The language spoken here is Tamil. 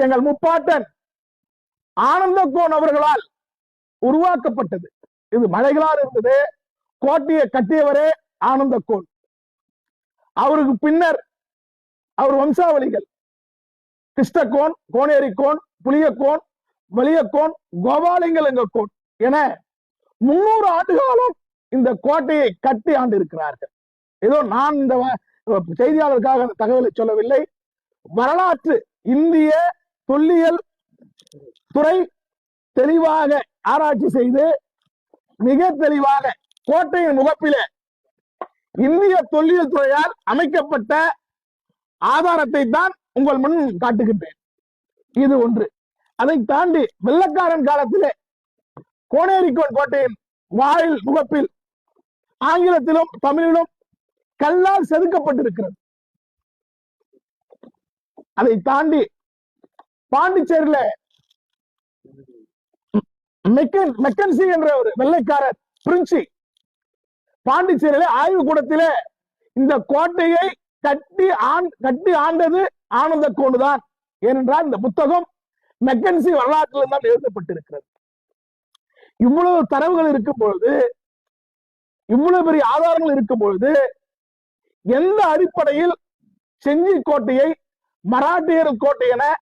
எங்கள் முப்பாட்டன் ஆனந்தகோன் அவர்களால் உருவாக்கப்பட்டது. இது மலைகளால் இருந்தது. கோட்டையை கட்டியவரே ஆனந்தகோன். அவருக்கு பின்னர் அவர் வம்சாவளிகள் கிருஷ்ணகோன், கோனேரிக்கோன், புளியக்கோன், வலியக்கோன், கோபாலிங்கலிங்கக்கோன் என 300 ஆண்டு காலம் இந்த கோட்டையை கட்டி ஆண்டு இருக்கிறார்கள். ஏதோ நான் இந்த செய்தியாளருக்காக அந்த தகவலை சொல்லவில்லை. வரலாற்று இந்திய தொல்லியல் துறை தெளிவாக ஆராய்ச்சி செய்து மிக தெளிவாக கோட்டையின் முகப்பிலே இந்திய தொல்லியல் துறையால் அமைக்கப்பட்ட ஆதாரத்தை தான் உங்கள் முன் காட்டுகின்றேன். இது ஒன்று. அதை தாண்டி வெள்ளக்காரன் காலத்திலே கோனேரிக்கோன் கோட்டையின் வாயில் முகப்பில் ஆங்கிலத்திலும் தமிழிலும் கல்லால் செதுக்கப்பட்டிருக்கிறது. அதை தாண்டி பாண்டிச்சேரியில மெக்கன்சி என்ற ஒரு வெள்ளைக்காரர் பிரின்சி பாண்டிச்சேரியில ஆய்வு கூடத்திலே இந்த கோட்டையை கட்டி ஆண்டது ஆனந்தகோன் தான். ஏனென்றால் இந்த புத்தகம் மெக்கன்சி வரலாற்றில் தான் எழுதப்பட்டிருக்கிறது. இவ்வளவு தரவுகள் இருக்கும் பொழுது, இவ்வளவு பெரிய ஆதாரங்கள் இருக்கும் பொழுது, எந்த அடிப்படையில் செஞ்சி கோட்டையை மராட்டியர் கோட்டை என